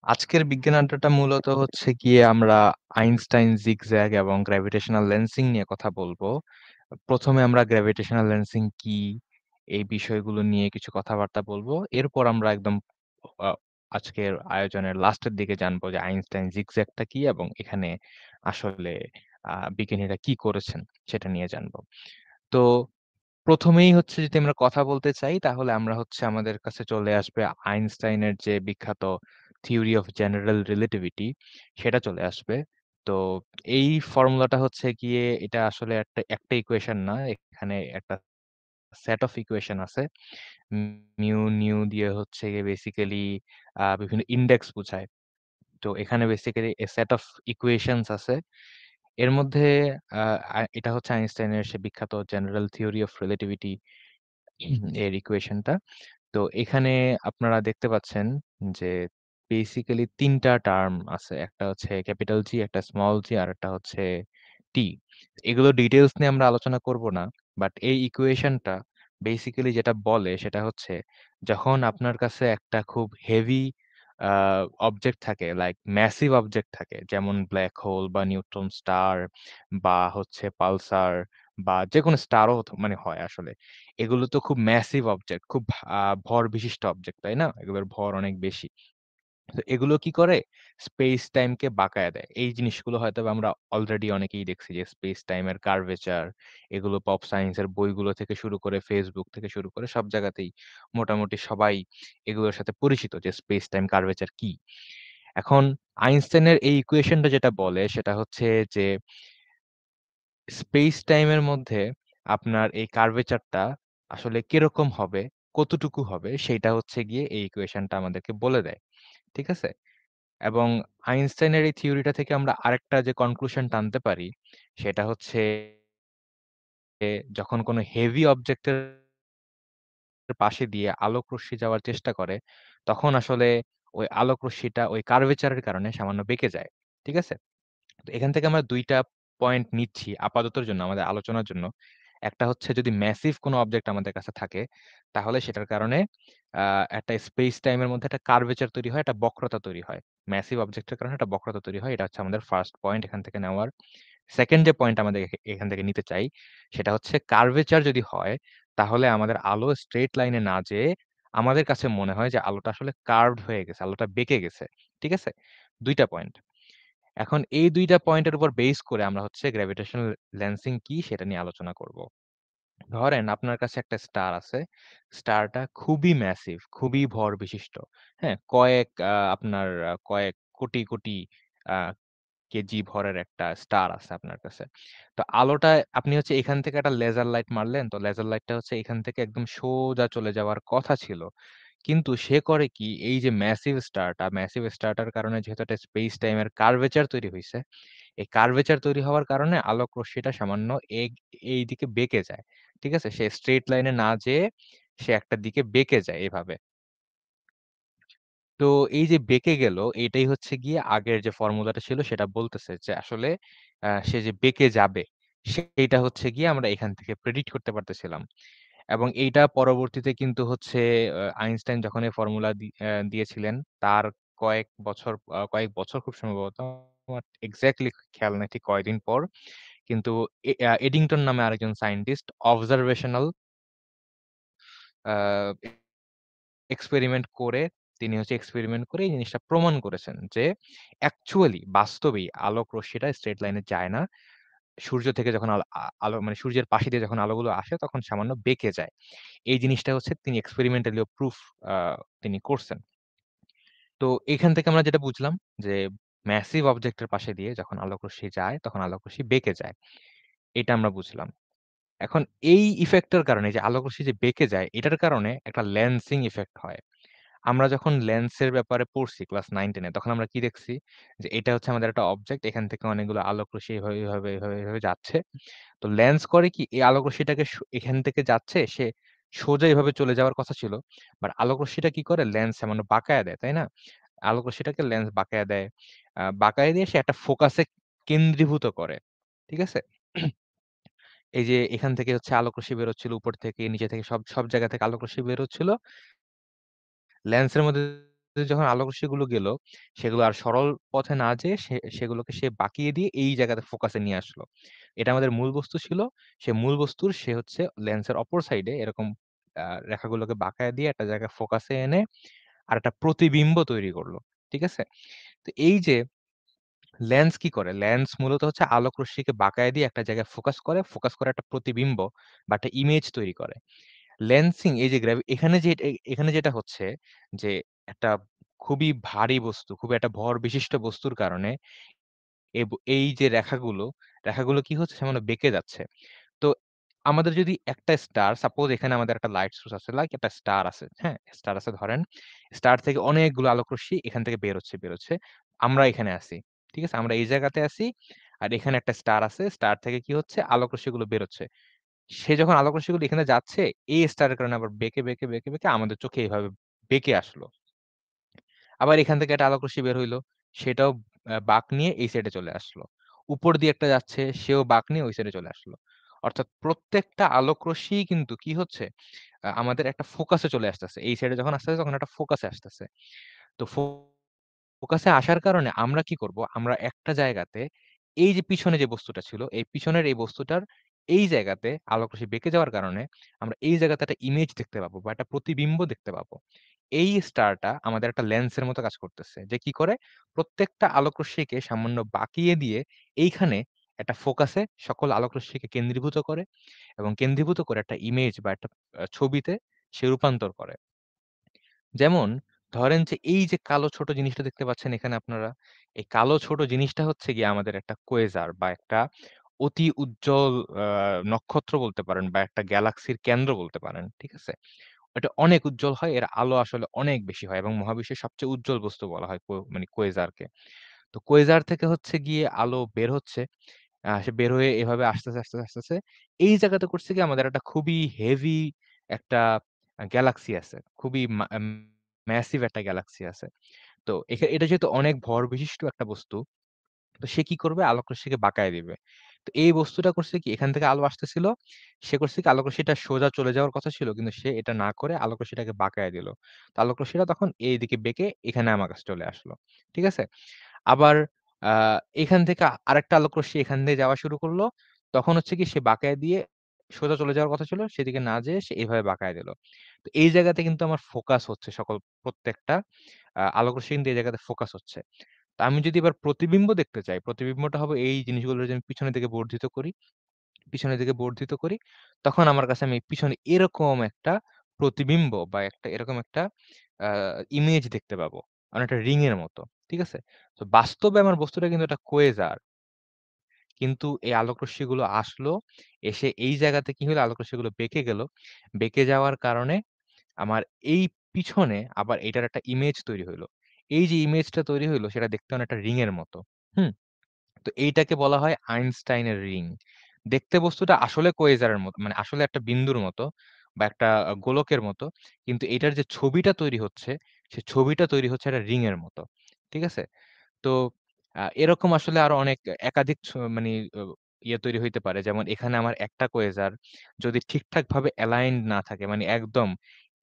আজকের বিজ্ঞান আড্ডাটা মূলত হচ্ছে গিয়ে আমরা আইনস্টাইন জিগজ্যাগ এবং গ্র্যাভিটেশনাল লেন্সিং নিয়ে কথা বলবো। প্রথমে আমরা গ্র্যাভিটেশনাল লেন্সিং কি এই বিষয়গুলো নিয়ে কিছু কথাবার্তা বলবো। এরপর আমরা একদম আ আজকের আয়োজনের লাস্টের দিকে জানবো যে আইনস্টাইন জিগজ্যাগটা কি এবং এখানে আসলে বিজ্ঞানীরা কি করেছেন সেটা নিয়ে জানবো। তো প্রথমেই হচ্ছে যদি আমরা কথা বলতে চাই তাহলে আমরা হচ্ছে আমাদের কাছে চলে আসবে আইনস্টাইনের যে বিখ্যাত থিওরি অফ জেনারেল রিলেটিভিটি সেটা চলে আসবে। তো এই ফর্মুলাটা হচ্ছে গিয়ে এটা আসলে একটা ইকুয়েশন না। এখানে একটা সেট অফ ইকুয়েশন আছে। মিউ, নিউ দিয়ে হচ্ছে গিয়ে বেসিক্যালি বিভিন্ন ইনডেক্স বুঝায়। তো এখানে basically A set of equations আছে। এর মধ্যে আ এটা হচ্ছে আইনস্টাইনের সে বিখ্যাত জেনারেল থিওরি অফ রিলেটিভিটি এর ইকুয়েশনটা। তো এখানে আপনারা দেখতে পাচ্ছেন যে বেসিক্যালি ৩ টা টার্ম আছে। একটা হচ্ছে ক্যাপিটাল জি, একটা স্মল জি আর একটা হচ্ছে টি। এগুলো ডিটেইলস নিয়ে আমরা আলোচনা করব না। বাট এই ইকুয়েশনটা বেসিক্যালি যেটা বলে সেটা হচ্ছে যখন আপনার কাছে একটা খুব হেভি আ অবজেক্ট থাকে লাইক ম্যাসিভ অবজেক্ট থাকে যেমন ব্লাক হোল বা নিউট্রন স্টার বা হচ্ছে পালসার বা যেকোনো স্টারও মানে হয় আসলে। এগুলো তো খুব ম্যাসিভ অবজেক্ট, খুব ভর বিশিষ্ট অবজেক্ট, তাই না? এগুলোর ভর অনেক বেশি। তো এগুলো কি করে? স্পেস টাইমকে বাঁকায়া দেয়। এই জিনিসগুলো হয়তোবা আমরা অলরেডি অনেকেই দেখছি যে স্পেস টাইমের কার্ভেচার এগুলো পপ সায়েন্স এর বইগুলো থেকে শুরু করে Facebook থেকে শুরু করে সব জায়গাতেই মোটামুটি সবাই এগুলোর সাথে পরিচিত যে স্পেস টাইম কার্ভেচার কি? এখন আইনস্টাইনের এই ইকুয়েশনটা যেটা বলে সেটা হচ্ছে যে স্পেস টাইমের মধ্যে আপনার এই কার্ভেচারটা আসলে কিরকম হবে, কতটুকু হবে সেইটা হচ্ছে গিয়ে এই ইকুয়েশনটা আমাদেরকে বলে দেয়। ঠিক আছে? এবং আইনস্টাইনের এই থিওরিটা থেকে আমরা আরেকটা যে কনক্লুশন টানতে পারি সেটা হচ্ছে যখন কোনো হেভি অবজেক্টের পাশে দিয়ে আলোক রশ্মি যাওয়ার চেষ্টা করে, তখন আসলে ওই আলোক রশ্মিটা ওই কার্ভেচার এর কারণে সামান্য বেঁকে যায়। ঠিক আছে? তো এখান থেকে আমরা ২ টা পয়েন্ট নিচ্ছি আপাততর জন্য, আমাদের আলোচনার জন্য। একটা হচ্ছে যদি ম্যাসিভ কোনো অবজেক্ট আমাদের কাছে থাকে, তাহলে সেটার কারণে আ একটা স্পেস টাইম এর মধ্যে একটা কার্ভেচার তৈরি হয়, একটা বক্রতা তৈরি হয়। ম্যাসিভ অবজেক্টের কারণে একটা বক্রতা তৈরি হয়। এটা হচ্ছে আমাদের ফার্স্ট পয়েন্ট এখান থেকে নেওয়ার। সেকেন্ড যে পয়েন্ট আমাদের এখান থেকে নিতে চাই, সেটা হচ্ছে কার্ভেচার যদি হয়, তাহলে আমাদের আলো স্ট্রেইট লাইনে না যেয়ে আমাদের কাছে মনে হয় যে আলোটা আসলে কার্ভড হয়ে গেছে, আলোটা বেঁকে গেছে। ঠিক আছে? ২ টা পয়েন্ট। এখন এই ২ টা পয়েন্টের উপর বেস করে আমরা হচ্ছে গ্র্যাভিটেশনাল লেন্সিং কি সেটা নিয়ে আলোচনা করব। ধরেন আপনার কাছে একটা স্টার আছে। স্টারটা খুবই ম্যাসিভ, খুবই ভর বিশিষ্ট। হ্যাঁ? আপনার কয়েক কোটি, কোটি আ কেজি ভরের একটা স্টার আছে আপনার কাছে। তো আলোটা আপনি হচ্ছে এখান থেকে একটা লেজার লাইট মারলেন। তো লেজার লাইটটা হচ্ছে এখান থেকে একদম সোজা চলে যাওয়ার কথা ছিল। কিন্তু সে করে কি এই যে ম্যাসিভ স্টারটার কারণে যেহেতু একটা স্পেস টাইম এর কার্ভেচার তৈরি হইছে। এই কার্ভেচার তৈরি হওয়ার কারণে আলোক রশ্মিটা সামান্য এইদিকে বেঁকে যায়। ঠিক আছে? সে স্ট্রেইট লাইনে না যেয়ে সে একটা দিকে বেঁকে যায় এভাবে। তো এই যে বেঁকে গেল, এটাই হচ্ছে গিয়ে আগের যে ফর্মুলাটা ছিল সেটা বলতেছে যে আসলে সে যে বেঁকে যাবে, সেইটা হচ্ছে গিয়ে আমরা এখান থেকে প্রেডিক্ট করতে পারতেছিলাম। এবং এইটা পরবর্তীতে কিন্তু হচ্ছে আইনস্টাইন যখন এই ফর্মুলা দিয়েছিলেন, তার কয়েক বছর খুব সম্ভবত আমার এক্সাক্টলি খেয়াল নাই ঠিক কয়দিন পর। কিন্তু এডিংটন নামে আরেকজন সায়েন্টিস্ট অবজারভেশনাল আ এক্সপেরিমেন্ট করে এক্সপেরিমেন্ট করে এই জিনিসটা প্রমাণ করেছেন যে অ্যাকচুয়ালি বাস্তবেই আলোক রশ্মিটা স্ট্রেইট লাইনে যায় না। সূর্য থেকে যখন আলো মানে সূর্যের পাশে দিয়ে যখন আলোগুলো আসে তখন সামান্য বেঁকে যায়। এই জিনিসটা হচ্ছে তিনি এক্সপেরিমেন্টালিও প্রুফ আ তিনি করছেন। তো এখান থেকে আমরা যেটা বুঝলাম যে ম্যাসিভ অবজেক্টের পাশে দিয়ে যখন আলোক রশ্মি যায় তখন আলোক রশ্মি বেঁকে যায়। এটা আমরা বুঝলাম। এখন এই ইফেক্টের কারণে যে আলোক রশ্মি যে বেঁকে যায় এটার কারণে একটা লেন্সিং ইফেক্ট হয়। আমরা যখন লেন্সের ব্যাপারে পড়ছি ক্লাস 9-10 এ তখন আমরা কি দেখছি? যে এটা হচ্ছে আমাদের একটা অবজেক্ট। এখান থেকে অনেকগুলো আলোক রশ্মি এভাবে যাচ্ছে। তো লেন্স করে কি এই আলোক রশ্মিটাকে এখান থেকে যাচ্ছে সে সোজা এভাবে চলে যাওয়ার কথা ছিল। বাট আলোক রশ্মিটা কি করে লেন্স সামান্য বাঁকায়া দেয়, তাই না? আলোক রশ্মিটাকে লেন্স বাঁকায়া দেয়। বাঁকায় দিয়ে সে একটা ফোকাসে কেন্দ্রীভূত করে। ঠিক আছে? এই যে এখান থেকে হচ্ছে আলোক রশ্মি বেরোচ্ছিল উপর থেকে, নিচে থেকে সব জায়গা থেকে আলোক রশ্মি বের হচ্ছিল। লেন্সের মধ্যে যখন আলোকরশ্মিগুলো গেল, সেগুলো আর সরল পথে না যেয়ে সেগুলোকে সে বাঁকিয়ে দিয়ে এই জায়গাতে ফোকাসে নিয়ে আসলো। এটা আমাদের মূল বস্তু ছিল। সে মূল বস্তুর সে হচ্ছে লেন্সের অপর সাইডে এরকম রেখাগুলোকে বাঁকায় দিয়ে একটা জায়গায় ফোকাসে এনে আরেকটা প্রতিবিম্ব তৈরি করল। ঠিক আছে? তো এই যে লেন্স কি করে? লেন্স মূলত হচ্ছে আলোক রশ্মিকে বাঁকায় দিয়ে একটা জায়গায় ফোকাস করে একটা প্রতিবিম্ব বা একটা ইমেজ তৈরি করে। লেন্সিং এই যে এখানে যেটা হচ্ছে যে একটা খুবই ভারী বস্তু, খুবই একটা ভর বিশিষ্ট বস্তুর কারণে এই যে রেখাগুলো কি হচ্ছে? সামান্য বেঁকে যাচ্ছে। তো আমাদের যদি একটা সাপোজ এখানে আমাদের একটা লাইট সোর্স আছে, লাইক একটা স্টার আছে, হ্যাঁ? স্টার আছে ধরেন। স্টার থেকে অনেকগুলো আলোকরশ্মি এখান থেকে বের হচ্ছে। আমরা এখানে আছি। ঠিক আছে? আমরা এই জায়গাতে আছি। আর এখানে একটা স্টার আছে। স্টার থেকে কি হচ্ছে? আলোকরশ্মিগুলো বেরোচ্ছে। সে যখন আলোকরশ্মিগুলো এখানে যাচ্ছে, এই স্টারের কারণে আবার বেঁকে আমাদের চোখে এভাবে বেঁকে আসলো। আবার এখান থেকে একটা আলোকরশ্মি বের হইলো। সেটাও বাঁক নিয়ে এই সাইডে চলে আসলো। উপর দিয়ে একটা যাচ্ছে, সেও বাঁক নিয়ে ওই সাইডে চলে আসলো। অর্থাৎ প্রত্যেকটা আলোকরশ্মিই কিন্তু কি হচ্ছে? আমাদের একটা ফোকাসে চলে আসতেছে। এই সাইডে যখন আসতেছে তখন একটা ফোকাসে আসতেছে। তো ফোকাসে আসার কারণে আমরা কি করব? আমরা একটা জায়গাতে এই যে পিছনে যে বস্তুটা ছিল, এই পিছনের এই বস্তুটার এই জায়গাতে আলোকরশ্মি বেঁকে যাওয়ার কারণে আমরা এই জায়গাতে একটা ইমেজ দেখতে পাবো বা একটা প্রতিবিম্ব দেখতে পাবো। এই স্টারটা আমাদের একটা লেন্সের মতো কাজ করতেছে। যে কি করে? প্রত্যেকটা আলোকরশ্মিকে সামান্য বাঁকিয়ে দিয়ে এইখানে একটা ফোকাসে সকল আলোকরশ্মিকে কেন্দ্রীভূত করে এবং কেন্দ্রীভূত করে একটা ইমেজ বা একটা ছবিতে সে রূপান্তর করে। যেমন ধরেন যে এই যে কালো ছোট জিনিসটা দেখতে পাচ্ছেন এখানে আপনারা, এই কালো ছোট জিনিসটা হচ্ছে গিয়ে আমাদের একটা কোয়েজার বা একটা অতি উজ্জ্বল আ নক্ষত্র বলতে পারেন বা একটা গ্যালাক্সির কেন্দ্র বলতে পারেন। ঠিক আছে? এটা অনেক উজ্জ্বল হয়। এর আলো আসলে অনেক বেশি হয় এবং মহাবিশ্বের সবচেয়ে উজ্জ্বল বস্তু বলা হয় মানে কোয়েজারকে। তো কোয়েজার থেকে হচ্ছে গিয়ে আলো বের হচ্ছে। সে বের হয়ে এভাবে আসতেছে। এই জায়গাতে করছে কি আমাদের একটা খুবই হেভি একটা গ্যালাক্সি আছে। খুবই ম্যাসিভ একটা গ্যালাক্সি আছে। তো এটা যেহেতু অনেক ভর বিশিষ্ট একটা বস্তু, তো সে কি করবে? আলোক রশ্মিকে বাঁকায় দিবে। তো এই বস্তুটা করছে কি? এখান থেকে আলো আসতেছিল। সে করছে কি? আলোক রশ্মিটা সোজা চলে যাওয়ার কথা ছিল। কিন্তু সে এটা না করে আলোক রশ্মিটাকে বাঁকায় দিল। তো আলোক রশ্মিটা তখন এইদিকে বেঁকে এখানে আমার কাছে চলে আসলো। ঠিক আছে? আবার আ এখান থেকে আরেকটা আলোকরশ্মি এখান দিয়ে যাওয়া শুরু করলো। তখন হচ্ছে কি সে বাঁকায় দিয়ে সোজা চলে যাওয়ার কথা ছিল। সেদিকে না যেয়ে সে এভাবে বাঁকায় দিল। তো এই জায়গাতে কিন্তু আমার ফোকাস হচ্ছে প্রত্যেকটা আলোকরশ্মি কিন্তু এই জায়গাতে ফোকাস হচ্ছে। তো আমি যদি এবার প্রতিবিম্ব দেখতে চাই, প্রতিবিম্বটা হবে এই জিনিসগুলো যদি আমি পিছনের দিকে বর্ধিত করি, তখন আমার কাছে আমি পিছনে এরকম একটা প্রতিবিম্ব বা এরকম একটা আ ইমেজ দেখতে পাবো। অনেকটা রিং এর মতো। ঠিক আছে? তো বাস্তবে আমার বস্তুটা কিন্তু একটা কোয়েজার। কিন্তু এই আলোকরশ্মিগুলো আসলো, এসে এই জায়গাতে কি হলো আলোকরশ্মিগুলো বেঁকে গেল। বেঁকে যাওয়ার কারণে আমার এই পিছনে আবার এটার একটা ইমেজ তৈরি হইল। এই যে ইমেজটা তৈরি হইল সেটা দেখতে অনেকটা রিং এর মতো। হুম? তো এইটাকে বলা হয় আইনস্টাইনের রিং। দেখতে বস্তুটা আসলে কোয়েজারের মতো মানে আসলে একটা বিন্দুর মতো বা একটা গোলকের মতো। কিন্তু এটার যে ছবিটা তৈরি হচ্ছে, সে ছবিটা তৈরি হচ্ছে একটা রিং এর মতো। ঠিক আছে? তো এরকম আসলে আরো অনেক একাধিক মানি ও ইয়ে তৈরি হইতে পারে। যেমন এখানে আমার একটা কোয়েজার যদি ঠিকঠাকভাবে অ্যালাইনড না থাকে, মানে একদম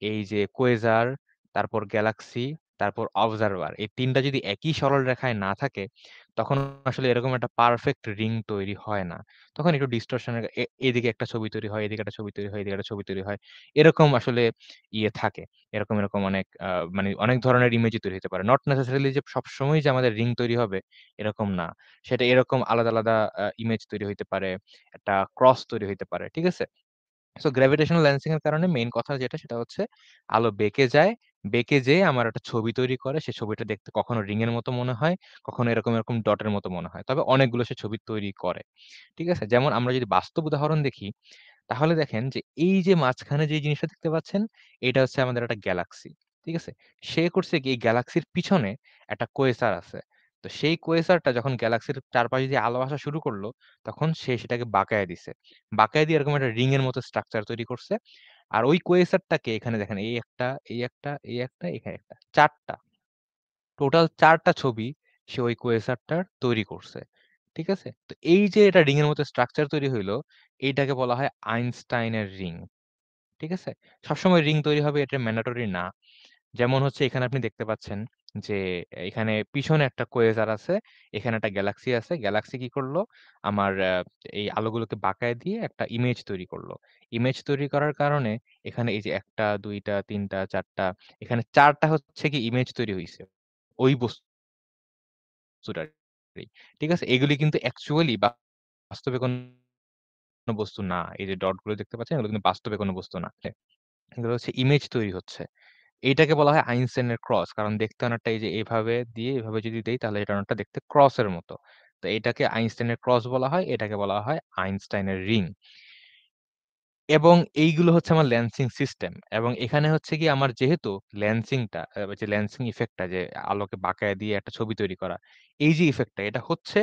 এই যে কোয়েজার, তারপর গ্যালাক্সি, তারপর অবজারভার এই ৩ টা যদি একই সরল রেখায় না থাকে, তখন আসলে এরকম একটা পারফেক্ট রিং তৈরি হয় না। তখন একটু ডিসটরশন এর এদিকে একটা ছবি তৈরি হয়, এদিকে একটা ছবি তৈরি হয়, এদিকে একটা ছবি তৈরি হয়। এরকম আসলে ইয়ে থাকে। এরকম অনেক মানে অনেক ধরনের ইমেজই তৈরি হতে পারে। নট নেসেসারিলি যে সবসময়ই যে আমাদের রিং তৈরি হবে, এরকম না। সেটা এরকম আলাদা ইমেজ তৈরি হইতে পারে। একটা ক্রস তৈরি হইতে পারে। ঠিক আছে? সো গ্র্যাভিটেশনাল লেন্সিং এর কারণে মেইন কথা যেটা সেটা হচ্ছে আলো বেঁকে যায়। বেঁকে যেয়ে আমার একটা ছবি তৈরি করে। সে ছবিটা দেখতে কখনো রিং এর মতো মনে হয়, কখনো এরকম ডটের মতো মনে হয়। তবে অনেকগুলো সে ছবি তৈরি করে। ঠিক আছে? যেমন আমরা যদি বাস্তব উদাহরণ দেখি তাহলে দেখেন যে এই যে মাঝখানে যে জিনিসটা দেখতে পাচ্ছেন, এটা হচ্ছে আমাদের একটা গ্যালাক্সি। ঠিক আছে? সে করছে কি এই গ্যালাক্সির পিছনে একটা কোয়েসার আছে। তো সেই কোয়েসারটা যখন গ্যালাক্সির চারপাশ দিয়ে আলো আসা শুরু করল, তখন সে সেটাকে বাঁকায়া দিছে। বাঁকায় দিয়ে এরকম একটা রিং এর মতো স্ট্রাকচার তৈরি করছে। আর ওই কোয়েসারটাকে এখানে দেখেন এই একটা, এখানে একটা। ৪ টা। টোটাল ৪ টা ছবি সে ওই কোয়েসারটার তৈরি করছে। ঠিক আছে? তো এই যে এটা রিং এর মতো স্ট্রাকচার তৈরি হইল, এইটাকে বলা হয় আইনস্টাইনের রিং। ঠিক আছে? সবসময় রিং তৈরি হবে এটা ম্যান্ডেটরি না। যেমন হচ্ছে এখানে আপনি দেখতে পাচ্ছেন যে এখানে পিছনে একটা কোয়েজার আছে, এখানে একটা গ্যালাক্সি আছে। গ্যালাক্সি কি করলো? আমার এই আলোগুলোকে বাঁকায় দিয়ে একটা ইমেজ তৈরি করলো। ইমেজ তৈরি করার কারণে এখানে এই যে ১ টা, ২ টা, ৩ টা, ৪ টা এখানে ৪ টা হচ্ছে কি ইমেজ তৈরি হইছে। ওই বস্তুটারই। ঠিক আছে? এগুলি কিন্তু অ্যাকচুয়ালি বাস্তবে কোনো বস্তু না। এই যে ডট গুলো দেখতে পাচ্ছেন এগুলো কিন্তু বাস্তবে কোনো বস্তু না। এগুলো হচ্ছে ইমেজ তৈরি হচ্ছে। এইটাকে বলা হয় আইনস্টাইনের ক্রস। কারণ দেখতে অনেকটা এই যে এভাবে দিয়ে এভাবে যদি দেই তাহলে এটা অনেকটা দেখতে ক্রসের মতো। তো এটাকে আইনস্টাইনের ক্রস বলা হয়, এটাকে বলা হয় আইনস্টাইনের রিং। এবং এইগুলো হচ্ছে আমার লেন্সিং সিস্টেম। এবং এখানে হচ্ছে গিয়ে আমার যেহেতু লেন্সিংটা যে লেন্সিং ইফেক্টটা যে আলোকে বাঁকায় দিয়ে একটা ছবি তৈরি করা। এই যে ইফেক্টটা এটা হচ্ছে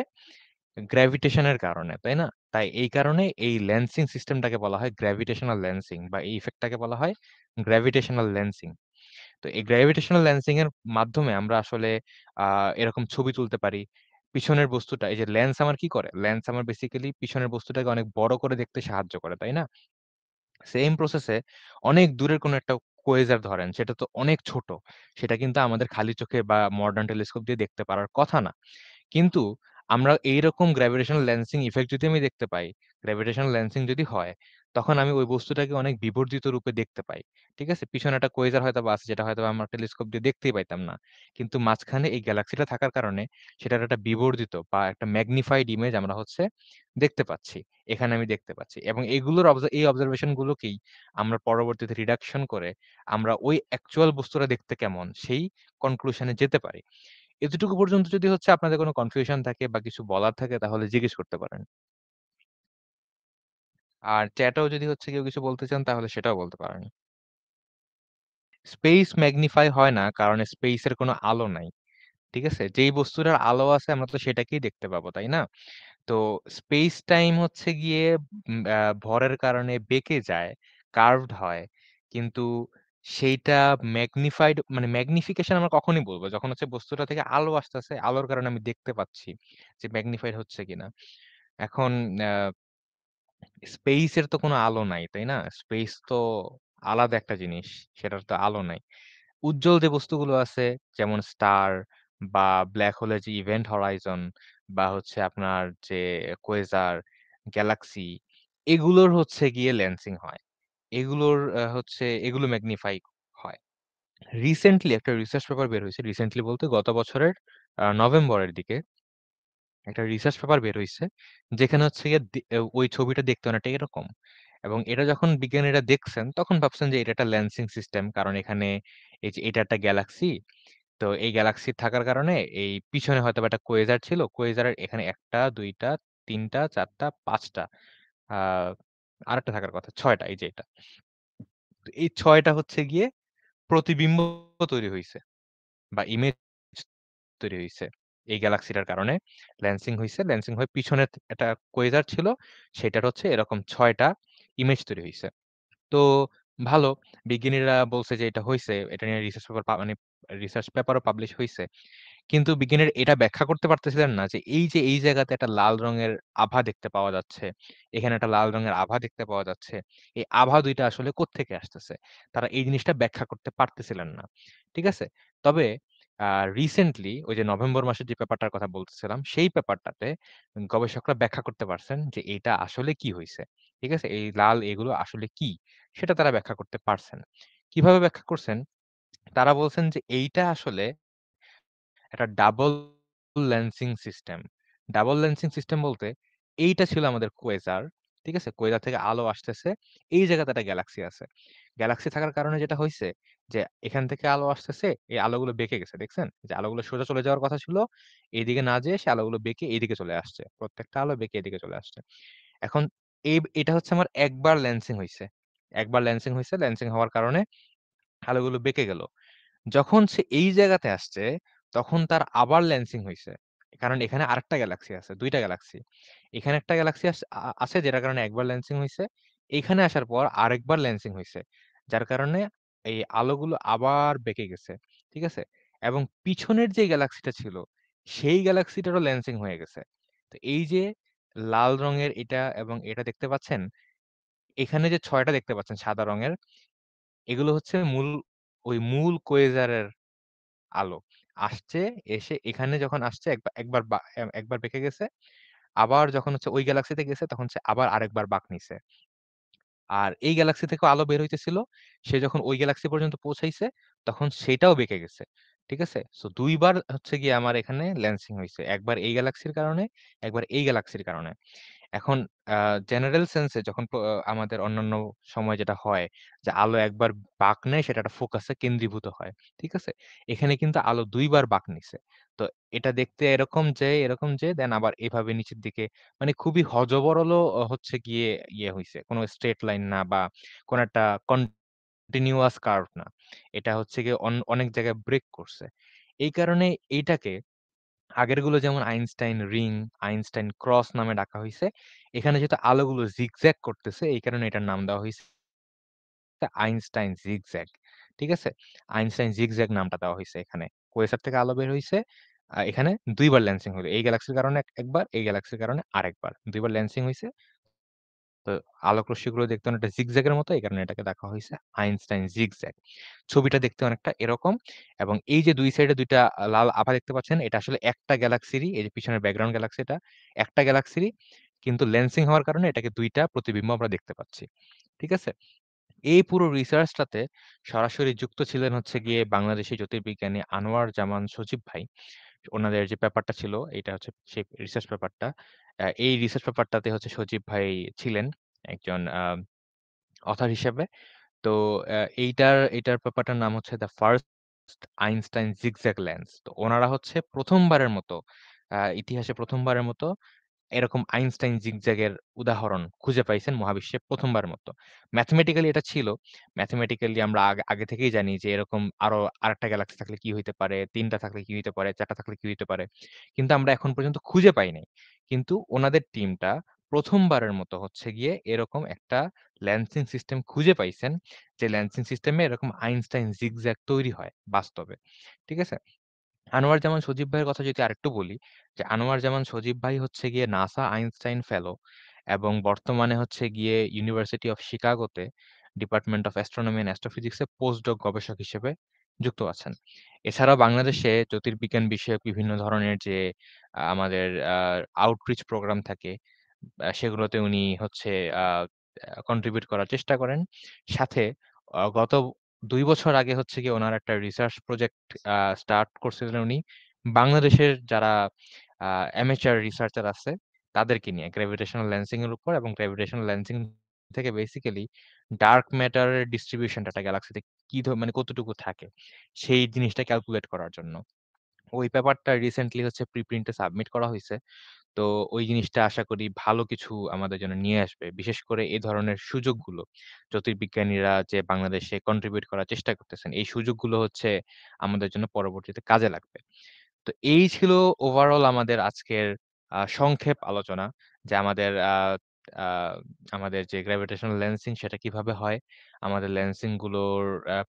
গ্র্যাভিটেশন এর কারণে, তাই না? তাই এই কারণে এই লেন্সিং সিস্টেমটাকে বলা হয় গ্র্যাভিটেশনাল লেন্সিং বা এই ইফেক্টটাকে বলা হয় গ্র্যাভিটেশনাল লেন্সিং। তো এই গ্র্যাভিটেশনাল লেন্সিং এর মাধ্যমে আমরা আসলে আ এরকম ছবি তুলতে পারি। পিছনের বস্তুটা এই যে লেন্স আমার কি করে? লেন্স আমার বেসিক্যালি পিছনের বস্তুটাকে অনেক বড় করে দেখতে সাহায্য করে, তাই না? সেইম প্রসেস এ অনেক দূরের কোনো একটা কোয়েজার ধরেন, সেটা তো অনেক ছোট। সেটা কিন্তু আমাদের খালি চোখে বা মডার্ন টেলিস্কোপ দিয়ে দেখতে পারার কথা না। কিন্তু আমরা এইরকম গ্র্যাভিটেশনাল লেন্সিং ইফেক্ট যদি আমি দেখতে পাই, গ্র্যাভিটেশনাল লেন্সিং যদি হয়, তখন আমি ওই বস্তুটাকে অনেক বিবর্ধিত রূপে দেখতে পাই। ঠিক আছে? পিছনে একটা কোয়েজার হয়তোবা আছে যেটা হয়তোবা আমরা টেলিস্কোপ দিয়ে দেখতেই পাইতাম না। কিন্তু মাঝখানে এই গ্যালাক্সিটা থাকার কারণে সেটার একটা বিবর্ধিত বা একটা ম্যাগনিফাইড ইমেজ আমরা হচ্ছে দেখতে পাচ্ছি। এখানে আমি দেখতে পাচ্ছি। এবং এগুলোর এই অবজারভেশন গুলোকেই আমরা পরবর্তীতে রিডাকশন করে আমরা ওই অ্যাকচুয়াল বস্তুটা দেখতে কেমন সেই কনক্লুশন এ যেতে পারি। এতটুকু পর্যন্ত যদি হচ্ছে আপনাদের কোনো কনফিউশন থাকে বা কিছু বলার থাকে তাহলে জিজ্ঞেস করতে পারেন। আর চ্যাটেও যদি হচ্ছে কেউ কিছু বলতে চান তাহলে সেটাও বলতে পারেন। স্পেস ম্যাগনিফাই হয় না কারণ স্পেস এর কোনো আলো নাই। ঠিক আছে? যেই বস্তুটার আলো আছে আমরা তো সেটাকেই দেখতে পাবো, তাই না? তো স্পেস টাইম হচ্ছে গিয়ে ভরের কারণে বেঁকে যায়, কার্ভড হয়। কিন্তু সেইটা ম্যাগনিফাইড মানে ম্যাগনিফিকেশন আমরা কখনই বলব? যখন হচ্ছে বস্তুটা থেকে আলো আসতেছে, আলোর কারণে আমি দেখতে পাচ্ছি যে ম্যাগনিফাইড হচ্ছে কিনা। এখন আ স্পেস এর তো কোনো আলো নাই, তাই না? স্পেস তো আলাদা একটা জিনিস। সেটার তো আলো নাই। উজ্জ্বল যে বস্তুগুলো আছে যেমন স্টার বা ব্লাক হোলের যে ইভেন্ট হরাইজন বা হচ্ছে আপনার যে কোয়েজার, গ্যালাক্সি এগুলোর হচ্ছে গিয়ে লেন্সিং হয়। এগুলোর হচ্ছে এগুলো ম্যাগনিফাই হয়। রিসেন্টলি একটা রিসার্চ পেপার বের হইছে। রিসেন্টলি বলতে গত বছরের নভেম্বরের দিকে একটা রিসার্চ পেপার বের হইছে। যেখানে হচ্ছে গিয়ে ওই ছবিটা দেখতে অনেকটা এরকম। এবং এটা যখন বিজ্ঞানীরা দেখছেন তখন ভাবছেন যে এটা একটা লেন্সিং সিস্টেম। কারণ এখানে এই যে এটা একটা গ্যালাক্সি। তো এই গ্যালাক্সি থাকার কারণে এই পিছনে হয়তোবা একটা কোয়েজার ছিল। কোয়েজারের এখানে ১ টা, ২ টা, ৩ টা, ৪ টা, ৫ টা। আ আরেকটা থাকার কথা ৬ টা এই যে এটা। তো এই ৬ টা হচ্ছে গিয়ে প্রতিবিম্ব তৈরি হইছে বা ইমেজ তৈরি হইছে। এই গ্যালাক্সিটার কারণে লেন্সিং হইছে। লেন্সিং হয়ে পিছনে একটা কোয়েজার ছিল। সেটার হচ্ছে এরকম ৬ টা ইমেজ তৈরি হইছে। তো ভালো। বিজ্ঞানীরা বলছে যে এটা হইছে। এটা নিয়ে রিসার্চ পেপার মানে রিসার্চ পেপারও পাবলিশ হইছে। কিন্তু বিজ্ঞানীরা এটা ব্যাখ্যা করতে পারতেছিলেন না যে এই যে এই জায়গাতে একটা লাল রঙের আভা দেখতে পাওয়া যাচ্ছে। এখানে একটা লাল রঙের আভা দেখতে পাওয়া যাচ্ছে। এই আভা ২ টা আসলে কোত্থেকে আসতেছে? তারা এই জিনিসটা ব্যাখ্যা করতে পারতেছিলেন না। ঠিক আছে? তবে আ রিসেন্টলি ওই যে নভেম্বর মাসের যে পেপারটার কথা বলতেছিলাম, সেই পেপারটাতে গবেষকরা ব্যাখ্যা করতে পারছেন যে এটা আসলে কি হইছে। ঠিক আছে? এই লাল এগুলো আসলে কি? সেটা তারা ব্যাখ্যা করতে পারছেন। কিভাবে ব্যাখ্যা করছেন? তারা বলছেন যে এইটা আসলে একটা double lensing system. Double lensing system বলতে এইটা ছিল আমাদের কোয়েজার। ঠিক আছে? কোয়েজার থেকে আলো আসতেছে। এই জায়গাতে একটা গ্যালাক্সি আছে। গ্যালাক্সি থাকার কারণে যেটা হইছে যে এখান থেকে আলো আসতেছে, এই আলোগুলো বেঁকে গেছে। দেখছেন? যে আলোগুলো সোজা চলে যাওয়ার কথা ছিল, এইদিকে না যেয়ে সে আলোগুলো বেঁকে এইদিকে চলে আসছে। প্রত্যেকটা আলো বেঁকে এদিকে চলে আসছে। এখন এটা হচ্ছে আমার একবার লেন্সিং হইছে। একবার লেন্সিং হইছে। লেন্সিং হওয়ার কারণে আলোগুলো বেঁকে গেল। যখন সে এই জায়গাতে আসছে, তখন তার আবার ল্যান্সিং হইছে। কারণ এখানে আরেকটা গ্যালাক্সি আছে, ২ টা গ্যালাক্সি। এখানে একটা গ্যালাক্সি আছে যেটার কারণে একবার ল্যান্সিং হইছে। এইখানে আসার পর আরেকবার ল্যান্সিং হইছে। যার কারণে এই আলোগুলো আবার বেঁকে গেছে। ঠিক আছে? এবং পিছনের যে গ্যালাক্সিটা ছিল, সেই গ্যালাক্সিটারও ল্যান্সিং হয়ে গেছে। তো এই যে লাল রঙের এটা এবং এটা দেখতে পাচ্ছেন, এখানে যে ৬ টা দেখতে পাচ্ছেন সাদা রঙের এগুলো হচ্ছে মূল ওই মূল কোয়েজারের আলো আসছে, এসে এখানে যখন আসছে একবার বেঁকে গেছে। আবার যখন হচ্ছে ওই গ্যালাক্সিতে গেছে তখন সে আবার আরেকবার বাঁক নিছে। আর এই গ্যালাক্সি থেকেও আলো বের হইতেছিল। সে যখন ওই গ্যালাক্সি পর্যন্ত পৌঁছাইছে, তখন সেটাও বেঁকে গেছে। ঠিক আছে? সো ২ বার হচ্ছে গিয়ে আমার এখানে ল্যান্সিং হইছে। একবার এই গ্যালাক্সির কারণে, একবার এই গ্যালাক্সির কারণে। এখন আ জেনারেল সেন্স এ যখন আমাদের অন্যান্য সময় যেটা হয় যে আলো একবার বাঁক নেয় সেটা একটা ফোকাসে কেন্দ্রীভূত হয়। ঠিক আছে? এখানে কিন্তু আলো ২ বার বাঁক নিছে। তো এটা দেখতে এরকম যে দেন আবার এভাবে নিচের দিকে মানে খুবই হযবরল হচ্ছে গিয়ে হইছে। কোন স্ট্রেইট লাইন না বা কোন একটা কন্টিনিউয়াস কার্ভ না। এটা হচ্ছে গিয়ে অনেক জায়গায় ব্রেক করছে। এই কারণে এইটাকে আগেরগুলো যেমন আইনস্টাইন রিং, আইনস্টাইন ক্রস নামে ডাকা হইছে। এখানে যেহেতু আলোগুলো জিগজ্যাগ করতেছে এই কারণে এটার নাম দেওয়া হইছে আইনস্টাইন জিগজ্যাগ। ঠিক আছে? আইনস্টাইন জিগজ্যাগ নামটা দেওয়া হইছে এখানে। কোয়েসার থেকে আলো বের হইছে। এখানে ২ বার ল্যান্সিং হইলো। এই গ্যালাক্সির কারণে একবার, এই গ্যালাক্সির কারণে আরেকবার। ২ বার ল্যান্সিং হইছে। তো আলোক রশ্মিগুলো দেখতে অনেকটা জিগজ্যাগের মতো। এই কারণে এটাকে দেখা হইছে আইনস্টাইন জিগজ্যাগ। ছবিটা দেখতে অনেকটা এরকম এবং এই যে ২ সাইডে ২ টা লাল আভা দেখতে পাচ্ছেন, এটা আসলে একটা গ্যালাক্সিরই, এই যে পিছনের ব্যাকগ্রাউন্ড গ্যালাক্সি এটা, একটা গ্যালাক্সিরই। কিন্তু লেন্সিং হওয়ার কারণে এটাকে ২ টা প্রতিবিম্ব আমরা দেখতে পাচ্ছি। ঠিক আছে? এই পুরো রিসার্চটাতে সরাসরি যুক্ত ছিলেন হচ্ছে গিয়ে বাংলাদেশী জ্যোতির্বিজ্ঞানী আনোয়ার জামান সজীব ভাই। উনাদের যে পেপারটা ছিল, এটা হচ্ছে সেই রিসার্চ পেপারটা। এই রিসার্চ পেপারটাতে হচ্ছে সজীব ভাই ছিলেন একজন অথর হিসেবে। তো এইটার পেপারটার নাম হচ্ছে the first Einstein zigzag lens. তো উনারা হচ্ছে ১ম বারের মতো ইতিহাসে ১ম বারের মতো এরকম আইনস্টাইন জিগজ্যাগের উদাহরণ খুঁজে পাইছেন মহাবিশ্বে ১ম বারের মতো। ম্যাথমেটিক্যালি এটা ছিল। ম্যাথমেটিক্যালি আমরা আগে থেকেই জানি যে এরকম আরো আরেকটা গ্যালাক্সি থাকলে কি হইতে পারে, ৩ টা থাকলে কি হইতে পারে, ৪ টা থাকলে কি হইতে পারে। কিন্তু আমরা এখন পর্যন্ত খুঁজে পাই নাই। কিন্তু উনাদের টিমটা ১ম বারের মতো হচ্ছে গিয়ে এরকম একটা ল্যান্সিং সিস্টেম খুঁজে পাইছেন, যে ল্যান্সিং সিস্টেমে এরকম আইনস্টাইন জিগজ্যাগ তৈরি হয় বাস্তবে। ঠিক আছে? আনোয়ার জামান সজীব ভাইয়ের কথা যদি আরেকটু বলি, যে আনোয়ার জামান সজীব ভাই হচ্ছে গিয়ে নাসা আইনস্টাইন ফেলো এবং বর্তমানে হচ্ছে গিয়ে ইউনিভার্সিটি অফ শিকাগোতে ডিপার্টমেন্ট অফ অ্যাস্ট্রোনমি অ্যান্ড অ্যাস্ট্রোফিজিক্সে পোস্টডক গবেষক হিসেবে যুক্ত আছেন। এছাড়াও বাংলাদেশে জ্যোতির্বিজ্ঞান বিষয়ক বিভিন্ন ধরনের যে আমাদের আউটরিচ প্রোগ্রাম থাকে, সেগুলোতে উনি হচ্ছে আ আ কন্ট্রিবিউট করার চেষ্টা করেন। সাথে গত ২ বছর আগে হচ্ছে গিয়ে উনার একটা রিসার্চ প্রজেক্ট স্টার্ট করছিলেন উনি। বাংলাদেশের যারা আ অ্যামেচার রিসার্চার আছে তাদেরকে নিয়ে গ্র্যাভিটেশনাল লেন্সিং এর উপর এবং গ্র্যাভিটেশনাল লেন্সিং থেকে বেসিক্যালি ডার্ক ম্যাটার এর ডিস্ট্রিবিউশনটা একটা গ্যালাক্সিতে কি মানে কতটুকু থাকে সেই জিনিসটা ক্যালকুলেট করার জন্য। ওই পেপারটা রিসেন্টলি হচ্ছে প্রিপ্রিন্ট এ সাবমিট করা হইছে। তো ওই জিনিসটা আশা করি ভালো কিছু আমাদের জন্য নিয়ে আসবে। বিশেষ করে এই ধরনের সুযোগগুলো জ্যোতির্বিজ্ঞানীরা যে বাংলাদেশে কন্ট্রিবিউট করার চেষ্টা করতেছেন, এই সুযোগগুলো হচ্ছে আমাদের জন্য পরবর্তীতে কাজে লাগবে। তো এই ছিল ওভারঅল আমাদের আজকের সংক্ষেপ আলোচনা যে আ আমাদের যে গ্র্যাভিটেশনাল লেন্সিং সেটা কিভাবে হয়? আমাদের লেন্সিং গুলোর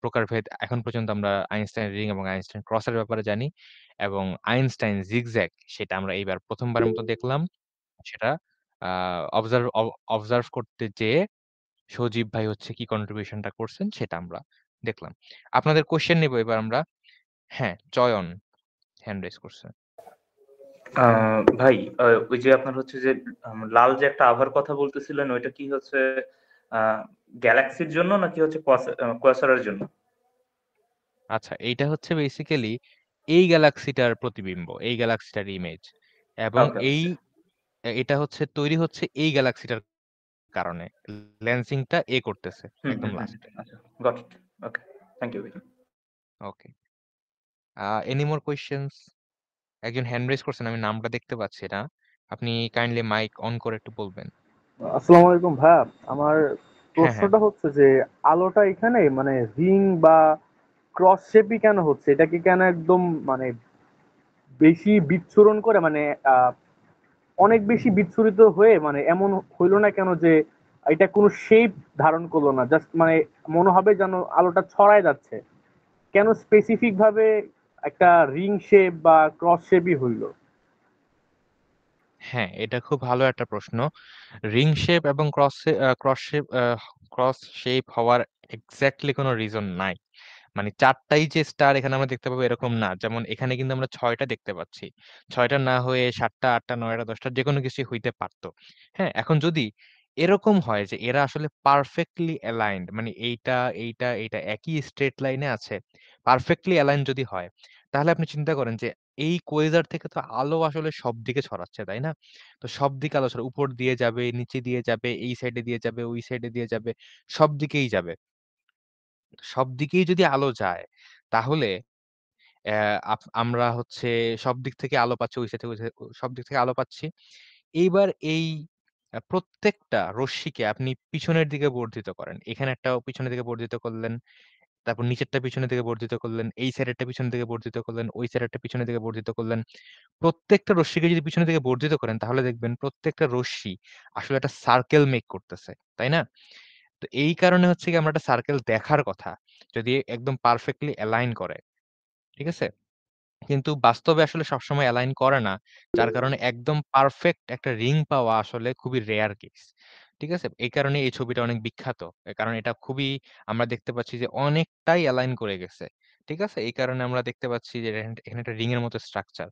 প্রকারভেদ এখন পর্যন্ত আমরা আইনস্টাইন রিং এবং আইনস্টাইন ক্রস এর ব্যাপারে জানি এবং আইনস্টাইন জিগজ্যাগ সেটা আমরা এইবার ১ম বারের মতো দেখলাম। সেটা আ অবজার্ভ করতে যেয়ে সজীব ভাই হচ্ছে কি কন্ট্রিবিউশনটা করছেন সেটা আমরা দেখলাম। আপনাদের কোয়েশ্চেন নিবো এবার আমরা। হ্যাঁ, চয়ন হ্যান্ড রেইজ করছে। ভাই, ওই যে আপনার হচ্ছে যে লাল যে একটা আভার কথা বলতেছিলেন, ওইটা কি হচ্ছে গ্যালাক্সির জন্য নাকি হচ্ছে কোয়াসারের জন্য? আচ্ছা, এইটা হচ্ছে বেসিক্যালি এই গ্যালাক্সিটার প্রতিবিম্ব, এই গ্যালাক্সিটার ইমেজ এবং ওকে, ওকে। এটা হচ্ছে তৈরি হচ্ছে এই গ্যালাক্সিটার কারণে। লেন্সিংটা করতেছে হুম, একদম হুম, হুম। লাস্টে। আচ্ছা, got it. Okay, thank you ভাই। ওকে। Any more questions? একজন হ্যান্ড রেইজ করছেন, আমি নামটা দেখতে পাচ্ছি না। আপনি কাইন্ডলি মাইক অন করে একটু বলবেন। আসসালামু আলাইকুম ভাইয়া। আমার হ্যাঁ, হ্যাঁ। প্রশ্নটা হচ্ছে যে আলোটা এখানে মানে রিং বা ক্রস শেপই কেন হচ্ছে? এটা কি কেন একদম মানে বেশি বিচ্ছুরণ করে মানে আহ, অনেক বেশি বিচ্ছুরিত হয়ে মানে এমন হইলো না কেন যে এটা কোনো শেপ ধারণ করলো না, জাস্ট মানে মনে হবে যেন আলোটা ছড়ায় যাচ্ছে। কেন স্পেসিফিক ভাবে একটা রিং শেপ বা ক্রস শেপই হইলো? হ্যাঁ, এটা খুব ভালো একটা প্রশ্ন। রিং শেপ এবং ক্রস শেপ হওয়ার এক্সাক্টলি কোনো রিজন নাই। মানে ৪ টাই যে স্টার এখানে আমরা দেখতে পাবো এরকম না। যেমন এখানে কিন্তু আমরা ৬ টা দেখতে পাচ্ছি। ৬ টা না হয়ে ৭ টা, ৮ টা, ৯ টা, ১০ টা যেকোনো কিছুই হইতে পারত। হ্যাঁ? এখন যদি এরকম হয় যে এরা আসলে পারফেক্টলি অ্যালাইনড মানে এইটা একই স্ট্রেইট লাইনে আছে। পারফেক্টলি অ্যালাইনড যদি হয়, তাহলে আপনি চিন্তা করেন যে এই কোয়েজার থেকে তো আলো আসলে সবদিকে ছড়াচ্ছে, তাই না? তো সবদিকে আলো ছড়া উপর দিয়ে যাবে, নিচে দিয়ে যাবে, এই সাইডে দিয়ে যাবে, ওই সাইডে দিয়ে যাবে, সব দিকেই যাবে। সব দিকেই যদি আলো যায়, তাহলে অ্যা আমরা হচ্ছে সব দিক থেকে আলো পাচ্ছি, ওই সাইড থেকে ওই সাইড সব দিক থেকে আলো পাচ্ছি। এইবার এই প্রত্যেকটা রশ্মিকে আপনি পিছনের দিকে বর্ধিত করেন। এখানে একটা পিছনের দিকে বর্ধিত করলেন, তারপর নিচেরটা পিছনের দিকে বর্ধিত করলেন, এই সাইডেরটা পিছনের দিকে বর্ধিত করলেন, ওই সাইডেরটা পিছনের দিকে বর্ধিত করলেন। প্রত্যেকটা রশ্মিকে যদি পিছনের দিকে বর্ধিত করেন, তাহলে দেখবেন প্রত্যেকটা রশ্মি আসলে একটা সার্কেল মেক করতেছে। তাই না? তো এই কারণে হচ্ছে গিয়ে আমরা একটা সার্কেল দেখার কথা। যদি একদম পারফেক্টলি অ্যালাইন করে। ঠিক আছে? কিন্তু বাস্তবে আসলে সবসময় অ্যালাইন করে না। যার কারণে একদম পারফেক্ট একটা রিং পাওয়া আসলে খুবই রেয়ার কেস। ঠিক আছে? এই কারণে এই ছবিটা অনেক বিখ্যাত। কারণ এটা খুবই আমরা দেখতে পাচ্ছি যে অনেকটাই অ্যালাইন করে গেছে। ঠিক আছে? এই কারণে আমরা দেখতে পাচ্ছি যে এখানে একটা রিং এর মতো স্ট্রাকচার।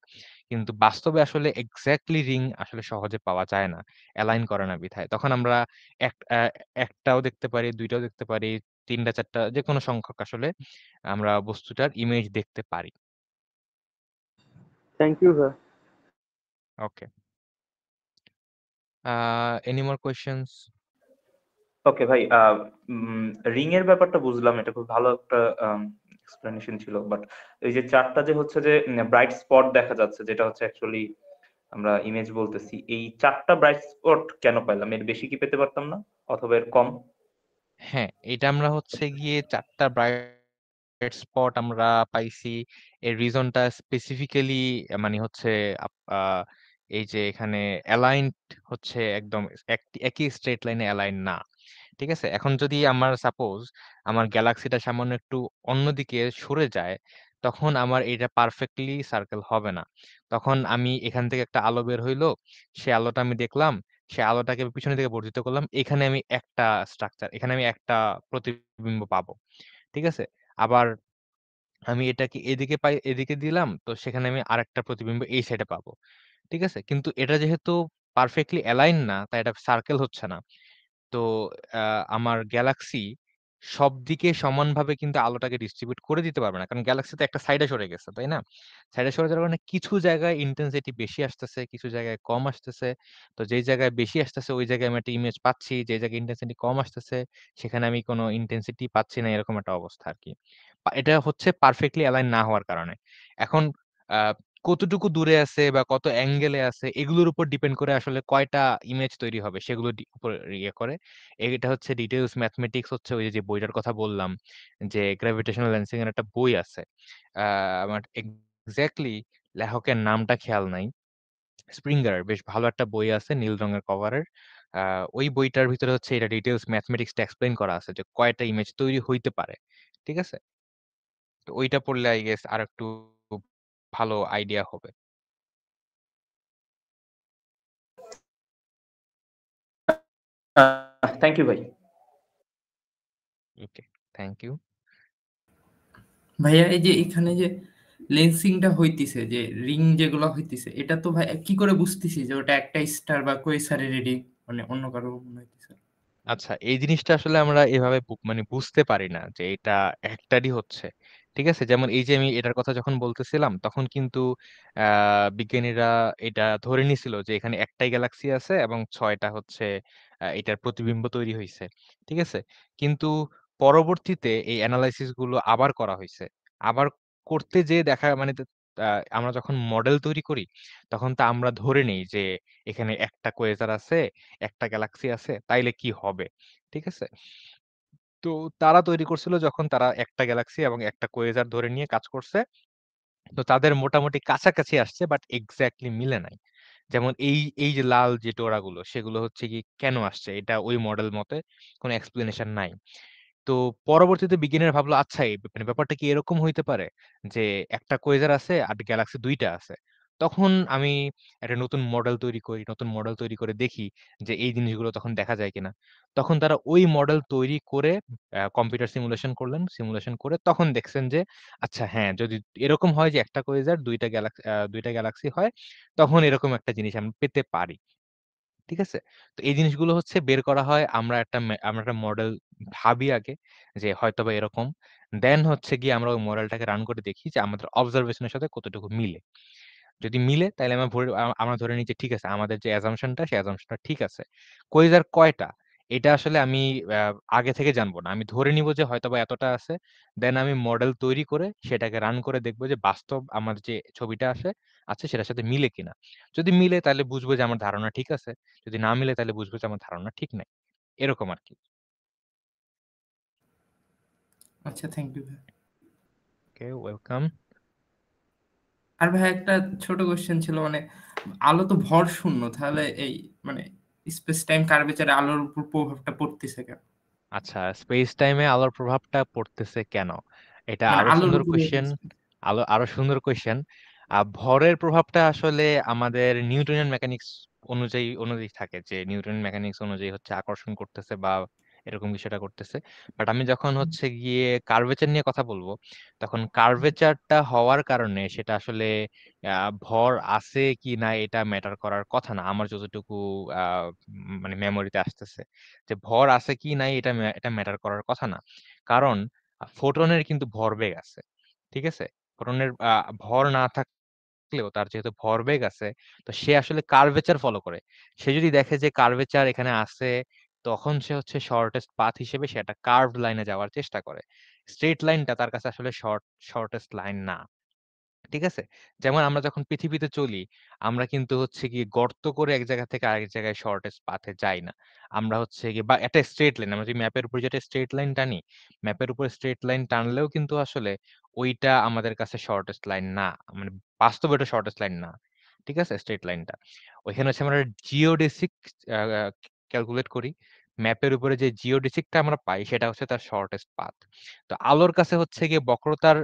কিন্তু বাস্তবে আসলে এক্সাক্টলি রিং আসলে সহজে পাওয়া যায় না। অ্যালাইন করে না বিধায়। তখন আমরা এক আ ১ টাও দেখতে পারি, ২ টাও দেখতে পারি, ৩ টা ৪ টা যেকোনো সংখ্যক আসলে আমরা বস্তুটার ইমেজ দেখতে পারি। Thank you sir. Okay. Any more questions? Okay ভাই, রিং এর ব্যাপারটা বুঝলাম, এটা খুব ভালো একটা এক্সপ্লেনেশন ছিল। বাট এই যে ৪ টা যে হচ্ছে যে ব্রাইট স্পট দেখা যাচ্ছে, যেটা হচ্ছে অ্যাকচুয়ালি আমরা ইমেজ বলতেছি, এই ৪ টা ব্রাইট স্পট কেন পাইলাম? এর বেশি কি পেতে পারতাম না? অথবা এর কম? হ্যাঁ, এটা আমরা হচ্ছে গিয়ে ৪ টা ব্রাইট স্পট আমরা পাইছি। এর রিজনটা স্পেসিফিক্যালি মানে হচ্ছে আ এই যে এখানে অ্যালাইনড হচ্ছে একদম একই স্ট্রেইট লাইনে অ্যালাইন না। ঠিক আছে? এখন যদি আমার সাপোজ আমার গ্যালাক্সিটা সামান্য একটু অন্যদিকে সরে যায়, তখন আমার এটা পারফেক্টলি সার্কেল হবে না। তখন আমি এখান থেকে একটা আলো বের হইলো, সে আলোটা আমি দেখলাম, সে আলোটাকে আমি পিছনের দিকে বর্ধিত করলাম। এখানে আমি একটা স্ট্রাকচার, এখানে আমি একটা প্রতিবিম্ব পাবো। ঠিক আছে? আবার আমি এটাকে এদিকে এদিকে দিলাম, তো সেখানে আমি আরেকটা প্রতিবিম্ব এই সাইডে পাবো। ঠিক আছে? কিন্তু এটা যেহেতু পারফেক্টলি অ্যালাইন না, তাই এটা সার্কেল হচ্ছে না। তো আ আমার গ্যালাক্সি সবদিকে সমানভাবে কিন্তু আলোটাকে ডিস্ট্রিবিউট করে দিতে পারবে না। কারণ গ্যালাক্সি তো একটা সাইডে সরে গেছে, তাই না? সাইডে সরে যাওয়ার কারণে কিছু জায়গায় ইনটেনসিটি বেশি আসতেছে, কিছু জায়গায় কম আসতেছে। তো যেই জায়গায় বেশি আসতেছে ওই জায়গায় আমি একটা ইমেজ পাচ্ছি, যে জায়গায় ইনটেনসিটি কম আসতেছে সেখানে আমি কোনো ইনটেনসিটি পাচ্ছি না, এরকম একটা অবস্থা আরকি। এটা হচ্ছে পারফেক্টলি অ্যালাইন না হওয়ার কারণে। এখন আ কতটুকু দূরে আছে বা কত অ্যাঙ্গেলে আছে এগুলোর উপর ডিপেন্ড করে আসলে কয়টা ইমেজ তৈরি হবে সেগুলো উপর ইয়ে করে। এটা হচ্ছে ডিটেইলস ম্যাথমেটিক্স হচ্ছে ওই যে বইটার কথা বললাম যে গ্র্যাভিটেশনাল লেন্সিং এর একটা বই আছে। আ আমার এক্সাক্টলি লেখকের নামটা খেয়াল নাই। স্প্রিঙ্গার বেশ ভালো একটা বই আছে নীল রঙের কভারের। আ ওই বইটার ভিতরে হচ্ছে এটা ডিটেইলস ম্যাথমেটিক্সটা এক্সপ্লেইন করা আছে যে কয়টা ইমেজ তৈরি হইতে পারে। ঠিক আছে? তো ওইটা পড়লে আই গেস আরেকটু ভালো আইডিয়া হবে। থ্যাংক ইউ ভাই। ওকে, থ্যাংক ইউ। ভাইয়া এই যে এখানে যে লেন্সিংটা হইতিছে, যে রিং যেগুলো হইতিছে, এটা তো ভাই কি করে বুঝতেছি যে ওটা একটা স্টার বা কোয়েসারের রিং, মানে অন্য কারো মনে হইতেছে? আচ্ছা, এই জিনিসটা আসলে আমরা এভাবে মানে বুঝতে পারি না যে এটা একটারই হচ্ছে। ঠিক আছে? যেমন এই যে আমি এটার কথা যখন বলতেছিলাম, তখন কিন্তু আ বিজ্ঞানীরা এটা ধরে নিছিল যে এখানে একটাই গ্যালাক্সি আছে এবং ৬ টা হচ্ছে এটার প্রতিবিম্ব তৈরি হইছে। ঠিক আছে? কিন্তু পরবর্তীতে এই এনালাইসিস গুলো আবার করা হইছে। আবার করতে যেয়ে দেখা মানে আ আমরা যখন মডেল তৈরি করি, তখন তো আমরা ধরে নেই যে এখানে একটা কোয়েজার আছে, একটা গ্যালাক্সি আছে, তাইলে কি হবে? ঠিক আছে? তো তারা তৈরি করছিল যখন তারা একটা গ্যালাক্সি এবং একটা কোয়েজার ধরে নিয়ে কাজ করছে। তো তাদের মোটামুটি কাছাকাছি আসছে বাট এক্সাক্টলি মিলে নাই। যেমন এই যে লাল যে ডোরাগুলো সেগুলো হচ্ছে কি কেন আসছে? এটা ওই মডেল মতে কোনো এক্সপ্লেনেশন নাই। তো পরবর্তীতে বিজ্ঞানীরা ভাবলো আচ্ছা এই মানে ব্যাপারটা কি এরকম হইতে পারে? যে একটা কোয়েজার আছে আর গ্যালাক্সি ২ টা আছে। তখন আমি একটা নতুন মডেল তৈরি করি। নতুন মডেল তৈরি করে দেখি যে এই জিনিসগুলো তখন দেখা যায় কিনা। তখন তারা ওই মডেল তৈরি করে কম্পিউটার সিমুলেশন করলেন। সিমুলেশন করে তখন দেখছেন যে আচ্ছা হ্যাঁ, যদি এরকম হয় যে একটা কোয়েজার ২ টা গ্যালাক্সি হয়, তখন এরকম একটা জিনিস আমরা পেতে পারি। ঠিক আছে? তো এই জিনিসগুলো হচ্ছে বের করা হয় আমরা একটা মডেল ভাবি আগে যে হয়তোবা এরকম। দেন হচ্ছে গিয়ে আমরা ওই মডেলটাকে রান করে দেখি যে আমাদের অবজারভেশন এর সাথে কতটুকু মিলে। যদি মিলে তাইলে আমরা ধরে নিই যে ঠিক আছে আমাদের যে assumption টা সেই assumption টা ঠিক আছে। কোয়েজার কয়টা? এটা আসলে আমি আ আগে থেকে জানব না। আমি ধরে নিব যে হয়তোবা এতটা আছে। দেন আমি মডেল তৈরি করে সেটাকে রান করে দেখব যে বাস্তব আমার যে ছবিটা আছে সেটার সাথে মিলে কিনা। যদি মিলে তাহলে বুঝবো যে আমার ধারণা ঠিক আছে। যদি না মিলে তাহলে বুঝবো যে আমার ধারণা ঠিক নাই। এরকম আরকি। আচ্ছা, থ্যাংক ইউ ভাই। ওকে, ওয়েলকাম। আর ভাই একটা ছোট কোশ্চেন ছিল, মানে আলো তো ভর শূন্য, তাহলে এই মানে স্পেস টাইম কার্ভেচারে আলোর উপর প্রভাবটা পড়তেছে কেন? আচ্ছা, স্পেস টাইমে আলোর প্রভাবটা পড়তেছে কেন? এটা মানে আরো আলোর সুন্দর উপরে কোয়েশ্চেন। আরো সুন্দর কোয়েশ্চেন। ভরের প্রভাবটা আসলে আমাদের নিউটনিয়ান মেকানিক্স অনুযায়ী থাকে যে নিউটনিয়ান মেকানিক্স অনুযায়ী হচ্ছে আকর্ষণ করতেছে বা এরকম কিছুটা করতেছে। বাট আমি যখন হচ্ছে গিয়ে কার্ভেচার নিয়ে কথা বলবো, তখন কার্ভেচারটা হওয়ার কারণে সেটা আসলে ভর আছে কি না এটা ম্যাটার করার কথা না। আমার যতটুকু আ মানে মেমোরিতে আসতেছে। যে ভর আছে কি নাই এটা ম্যাটার করার কথা না। কারণ ফোটনের কিন্তু ভরবেগ আছে। ঠিক আছে? ফোটনের ভর না থাকলেও তার যেহেতু ভরবেগ আছে, তো সে আসলে কার্ভেচার ফলো করে। সে যদি দেখে যে কার্ভেচার এখানে আছে, তখন সে হচ্ছে শর্টেস্ট পাথ হিসেবে সে একটা কার্ভড লাইনে যাওয়ার চেষ্টা করে। স্ট্রেইট লাইনটা তার কাছে আসলে শর্টেস্ট লাইন না। ঠিক আছে? যেমন আমরা যখন পৃথিবীতে চলি, আমরা কিন্তু হচ্ছে গিয়ে গর্ত করে এক জায়গা থেকে আরেক জায়গায় শর্টেস্ট পাথ এ যাই না। আমরা হচ্ছে গিয়ে বা একটা স্ট্রেইট লাইন আমরা যদি ম্যাপের উপর যেটা স্ট্রেইট লাইন টানি, ম্যাপের উপরে স্ট্রেইট লাইন টানলেও কিন্তু আসলে ওইটা আমাদের কাছে শর্টেস্ট লাইন না। মানে বাস্তবে ওটা শর্টেস্ট লাইন না। ঠিক আছে? স্ট্রেইট লাইনটা। ওইখানে হচ্ছে আমরা জিওডেসিক আ আ ক্যালকুলেট করি। ম্যাপের উপরে যে জিওডেসিকটা আমরা পাই সেটা হচ্ছে তার শর্টেস্ট পাথ। তো আলোর কাছে হচ্ছে গিয়ে বক্রতার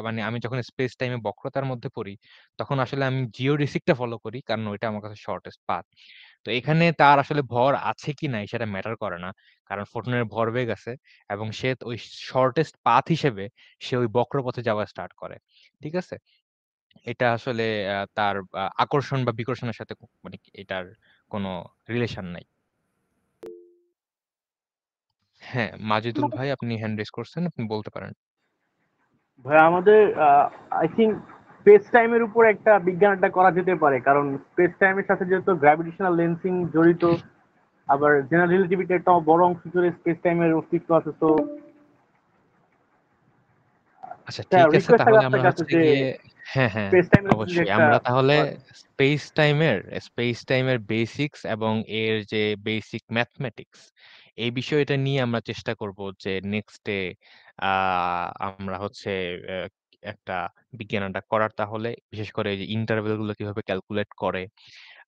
মানে আমি যখন স্পেস টাইম এ বক্রতার মধ্যে পড়ি, তখন আসলে আমি জিওডেসিকটা ফলো করি। কারণ ওইটা আমার কাছে শর্টেস্ট পাথ। তো এখানে তার আসলে ভর আছে কি নাই সেটা ম্যাটার করে না। কারণ ফোটনের ভরবেগ আছে এবং সে ওই শর্টেস্ট পাথ হিসেবে সে ওই বক্রপথে যাওয়া স্টার্ট করে। ঠিক আছে? এটা আসলে তার আকর্ষণ বা বিকর্ষণের সাথে মানে এটার কোনো রিলেশন নাই। হ্যাঁ, মাজেদুল ভাই আপনি হ্যান্ড রেইজ করছেন। আপনি বলতে পারেন। ভাই আমাদের আই থিংক স্পেস টাইমের উপর একটা বিজ্ঞানটা করা যেতে পারে, কারণ স্পেস টাইমের সাথে যেহেতু গ্র্যাভিটেশনাল লেন্সিং জড়িত, আবার জেনারেল রিলেটিভিটির একটা বড় অংশ জুড়ে স্পেস টাইমের অস্তিত্ব আছে। তো আচ্ছা একটা ঠিক আছে রিকোয়েস্ট থাকে তাহলে আপনার আমরা কাছে হচ্ছে যে গিয়ে হ্যাঁ, হ্যাঁ স্পেস টাইমের উপর যদি অবশ্যই। একটা আমরা তাহলে স্পেস টাইমের বেসিকস এবং এর যে বেসিক ম্যাথমেটিক্স এই বিষয়টা নিয়ে আমরা চেষ্টা করব যে নেক্সট ডে আ আমরা হচ্ছে একটা বিজ্ঞানটা করার তাহলে বিশেষ করে এই যে ইন্টারভ্যাল গুলো কিভাবে ক্যালকুলেট করে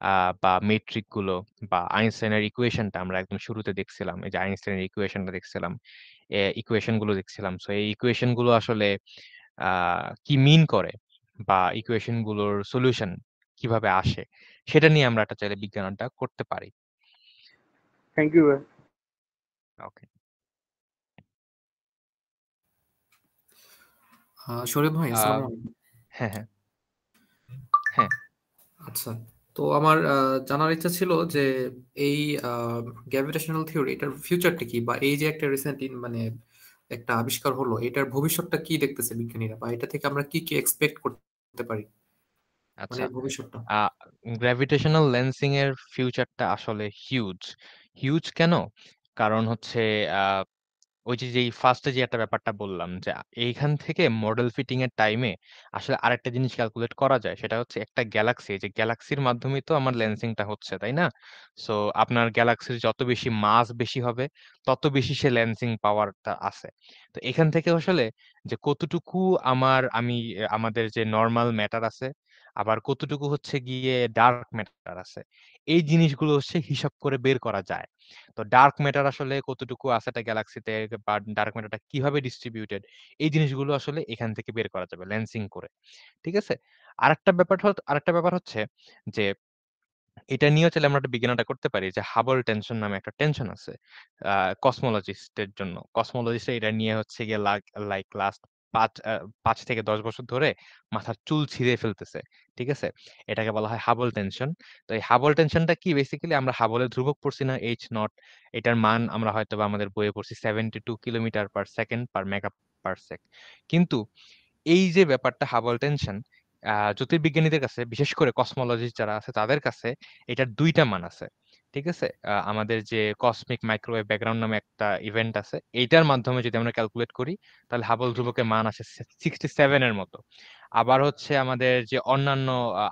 আ বা মেট্রিক গুলো বা আইনস্টাইনের ইকুয়েশনটা আমরা একদম শুরুতে দেখছিলাম। এই যে আইনস্টাইনের ইকুয়েশনটা দেখছিলাম। ইকুয়েশন গুলো দেখছিলাম। সো এই ইকুয়েশন গুলো আসলে আ কি মিন করে বা ইকুয়েশন গুলোর সলিউশন কিভাবে আসে সেটা নিয়ে আমরা একটা চাইলে বিজ্ঞানটা করতে পারি। Thank you. ওকে। শরীফ ভাই, আ আসসালামু আলাইকুম। হ্যাঁ, হ্যাঁ। হ্যাঁ, আচ্ছা, তো আমার জানার ইচ্ছা ছিল যে এই গ্র্যাভিটেশনাল থিওরি এটার ফিউচারটা কি, বা এই যে একটা রিসেন্ট মানে একটা আবিষ্কার হলো, এটার ভবিষ্যৎটা কি দেখতেছে বিজ্ঞানীরা, বা এটা থেকে আমরা কি কি এক্সপেক্ট করতে পারি, মানে আচ্ছা। এর ভবিষ্যৎটা। আ গ্র্যাভিটেশনাল লেন্সিং এর ফিউচারটা আসলে হিউজ। হিউজ কেন? কারণ হচ্ছে আ ওই যে যেই ফার্স্ট এ যে একটা ব্যাপারটা বললাম যে এইখান থেকে মডেল ফিটিং এর টাইমে আসলে আরেকটা জিনিস ক্যালকুলেট করা যায়। সেটা হচ্ছে একটা গ্যালাক্সি, এই যে গ্যালাক্সির মাধ্যমেই তো আমার লেন্সিংটা হচ্ছে, তাই না? সো আপনার গ্যালাক্সির যত বেশি মাস বেশি হবে, তত বেশি সে লেন্সিং পাওয়ারটা আছে। তো এখান থেকে আসলে যে কতটুকু আমাদের যে নরমাল ম্যাটার আছে, আবার কতটুকু হচ্ছে গিয়ে ডার্ক ম্যাটার আছে। এই জিনিসগুলো হচ্ছে হিসাব করে বের করা যায়। তো ডার্ক ম্যাটার আসলে কতটুকু আছে একটা গ্যালাক্সিতে বা ডার্ক ম্যাটারটা কিভাবে ডিস্ট্রিবিউটেড, এই জিনিসগুলো আসলে এখান থেকে বের করা যাবে লেন্সিং করে। ঠিক আছে? আরেকটা ব্যাপার হচ্ছে যে এটা নিয়েও চাইলে আমরা একটা বিজ্ঞানটা করতে পারি যে হাবল টেনশন নামে একটা টেনশন আছে কসমোলজিস্টের জন্য। কসমোলজিস্ট এটা নিয়ে হচ্ছে গিয়ে লাইক লাস্ট ৫ থেকে ১০ বছর ধরে মাথার চুল ছিঁড়ে ফেলতেছে। ঠিক আছে? এটাকে বলা হয় হাবল টেনশন। তো এই হাবল টেনশনটা কি বেসিক্যালি আমরা হাবলের ধ্রুবক পড়ছি না H নট, এটার মান আমরা হয়তোবা আমাদের বইয়ে পড়ছি 72 kilometre per second per mega per sec. কিন্তু এই যে ব্যাপারটা হাবল টেনশন জ্যোতির্বিজ্ঞানীদের কাছে বিশেষ করে কসমোলজিস্ট যারা আছে তাদের কাছে এটার ২ টা মান আছে। ঠিক আছে? আমাদের যে কসমিক মাইক্রোওয়েভ ব্যাকগ্রাউন্ড নামে একটা ইভেন্ট আছে, এইটার মাধ্যমে যদি আমরা ক্যালকুলেট করি তাহলে হাবল ধ্রুবকের মান আসে 67 এর মতো। আবার হচ্ছে আমাদের যে অন্যান্য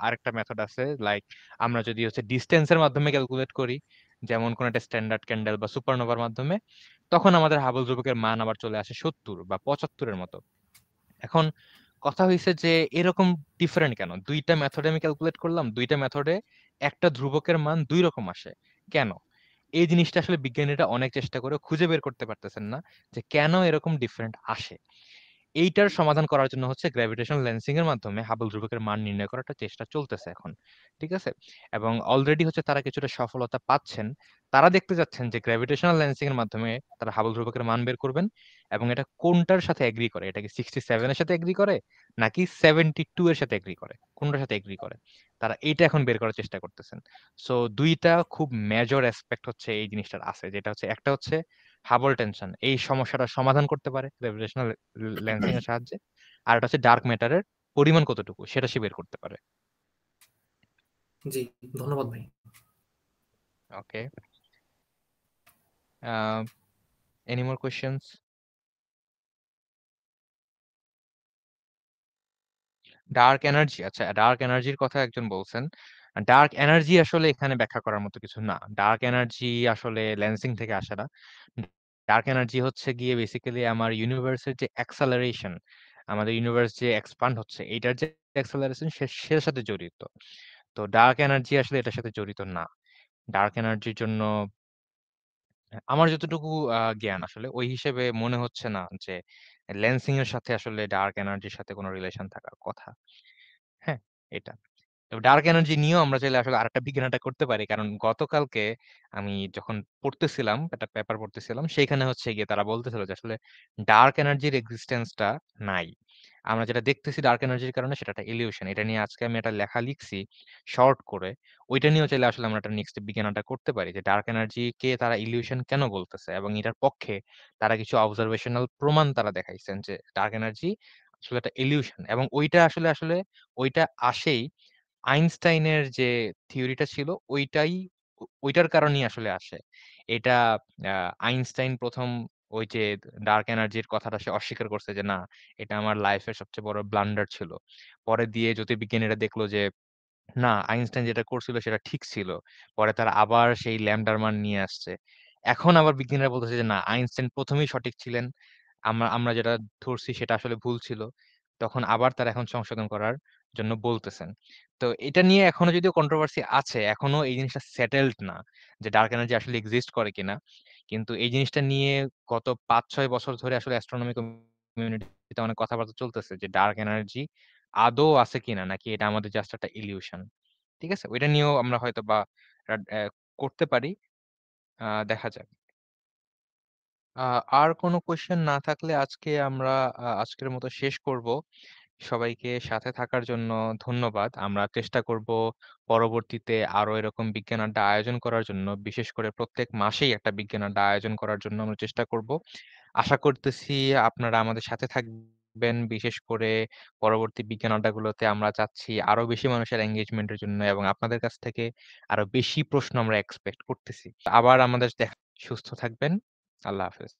আরেকটা মেথড আছে লাইক আমরা যদি হচ্ছে ডিসট্যান্স এর মাধ্যমে ক্যালকুলেট করি, যেমন কোন একটা স্ট্যান্ডার্ড ক্যান্ডেল বা সুপারনোভার মাধ্যমে, তখন আমাদের হাবল ধ্রুবকের মান আবার চলে আসে ৭০ বা ৭৫ এর মতো। এখন কথা হইছে যে এরকম ডিফারেন্ট কেন? ২ টা মেথডে আমি ক্যালকুলেট করলাম। ২ টা মেথডে একটা ধ্রুবকের মান ২ রকম আসে। কেন? এই জিনিসটা আসলে বিজ্ঞানীরা অনেক চেষ্টা করেও খুঁজে বের করতে পারতেছেন না যে কেন এরকম ডিফারেন্ট আসে। এইটার সমাধান করার জন্য হচ্ছে গ্র্যাভিটেশনাল লেন্সিং এর মাধ্যমে হাবল ধ্রুবকের মান নির্ণয় করার একটা চেষ্টা চলতেছে এখন। ঠিক আছে? এবং অলরেডি হচ্ছে তারা কিছুটা সফলতা পাচ্ছেন। তারা দেখতে যাচ্ছেন যে গ্র্যাভিটেশনাল লেন্সিং এর মাধ্যমে তারা হাবল ধ্রুবকের মান বের করবেন এবং এটা কোনটার সাথে এগ্রি করে? এটা কি 67 এর সাথে এগ্রি করে নাকি 72 এর সাথে এগ্রি করে? কোনটার সাথে এগ্রি করে? তারা এইটা এখন বের করার চেষ্টা করতেছেন। সো ২ টা খুব মেজর অ্যাসপেক্ট হচ্ছে এই জিনিসটার আছে। যেটা হচ্ছে একটা হচ্ছে হাবল টেনশন। এই সমস্যাটার সমাধান করতে পারে গ্র্যাভিটেশনাল লেন্সিং এর সাহায্যে। আর এটা হচ্ছে ডার্ক ম্যাটারের পরিমাণ কতটুকু সেটা সে বের করতে পারে। জি, ধন্যবাদ ভাই। Okay. Any more questions? Dark energy, আচ্ছা ডার্ক এনার্জির কথা একজন বলছেন। ডার্ক এনার্জি আসলে এখানে ব্যাখ্যা করার মতো কিছু না। ডার্ক এনার্জি আসলে লেন্সিং থেকে আসে না। ডার্ক এনার্জি হচ্ছে গিয়ে বেসিক্যালি আমার ইউনিভার্সের যে অ্যাক্সেলারেশন, আমাদের ইউনিভার্স যে এক্সপান্ড হচ্ছে এইটার যে অ্যাক্সেলারেশন সেটার সাথে জড়িত। তো ডার্ক এনার্জি আসলে এটার সাথে জড়িত না। ডার্ক এনার্জির জন্য আমার যতটুকু জ্ঞান আসলে ওই হিসেবে মনে হচ্ছে না যে লেন্সিং এর সাথে আসলে ডার্ক এনার্জির সাথে কোনো রিলেশন থাকার কথা। হ্যাঁ, এটা। তবে ডার্ক এনার্জি নিয়েও আমরা চাইলে আসলে আরেকটা বিজ্ঞানটা করতে পারি। কারণ গতকালকে আমি যখন পড়তেছিলাম, একটা পেপার পড়তেছিলাম, সেইখানে হচ্ছে গিয়ে তারা বলতেছিল যে আসলে ডার্ক এনার্জির এক্সিস্টেন্স টা নাই। আমরা যেটা দেখতেছি ডার্ক এনার্জির কারণে সেটা একটা ইলিউশন। এটা নিয়ে আজকে আমি একটা লেখা লিখছি শর্ট করে। ওইটা নিয়েও চাইলে আসলে আমরা একটা নেক্সট বিজ্ঞানটা করতে পারি যে ডার্ক এনার্জিকে তারা ইলিউশন কেন বলতেছে এবং এটার পক্ষে তারা কিছু অবজারভেশনাল প্রমাণ তারা দেখাইছেন যে ডার্ক এনার্জি আসলে একটা ইলিউশন এবং ওইটা আসলে ওইটা আসেই আইনস্টাইনের যে থিওরিটা ছিল ওইটার কারণেই আসলে আসে। এটা আ আইনস্টাইন ১ম ওই যে ডার্ক এনার্জির কথাটা সে অস্বীকার করছে যে, "না, এটা আমার লাইফের সবচেয়ে বড় ব্লান্ডার ছিল।" পরে দিয়ে জ্যোতির্বিজ্ঞানীরা দেখলো যে না, আইনস্টাইন যেটা করছিল সেটা ঠিক ছিল। পরে তারা আবার সেই ল্যাম্বডার মান নিয়ে আসছে। এখন আবার বিজ্ঞানীরা বলতেছে যে না, আইনস্টাইন ১ম এই সঠিক ছিলেন। আমরা আমরা যেটা ধরছি সেটা আসলে ভুল ছিল। তখন আবার তারা এখন সংশোধন করার জন্য বলতেছেন। তো এটা নিয়ে এখনো যদিও কন্ট্রোভার্সি আছে, এখনো এই জিনিসটা সেটেলড না যে ডার্ক এনার্জি আসলে এক্সিস্ট করে কিনা। কিন্তু এই জিনিসটা নিয়ে গত ৫-৬ বছর ধরে আসলে অ্যাস্ট্রোনমি কমিউনিটিতে অনেক কথাবার্তা চলতেছে যে ডার্ক এনার্জি আদৌ আছে কিনা নাকি এটা আমাদের জাস্ট একটা ইলিউশন। ঠিক আছে? ওইটা নিয়েও আমরা হয়তোবা করতে পারি। দেখা যাক। আ আর কোনো কোয়েশ্চেন না থাকলে আজকে আমরা আজকের মতো শেষ করব। সবাইকে সাথে থাকার জন্য ধন্যবাদ। আমরা চেষ্টা করব পরবর্তীতে আরো এরকম বিজ্ঞান আড্ডা আয়োজন করার জন্য। বিশেষ করে প্রত্যেক মাসেই একটা বিজ্ঞান আড্ডা আয়োজন করার জন্য আমরা চেষ্টা করব। আশা করতেছি আপনারা আমাদের সাথে থাকবেন। বিশেষ করে পরবর্তী বিজ্ঞান আড্ডাগুলোতে আমরা চাচ্ছি আরো বেশি মানুষের এনগেজমেন্ট এর জন্য এবং আপনাদের কাছ থেকে আরো বেশি প্রশ্ন আমরা এক্সপেক্ট করতেছি। আবার আমাদের দেখা সুস্থ থাকবেন। আল্লাহ হাফেজ।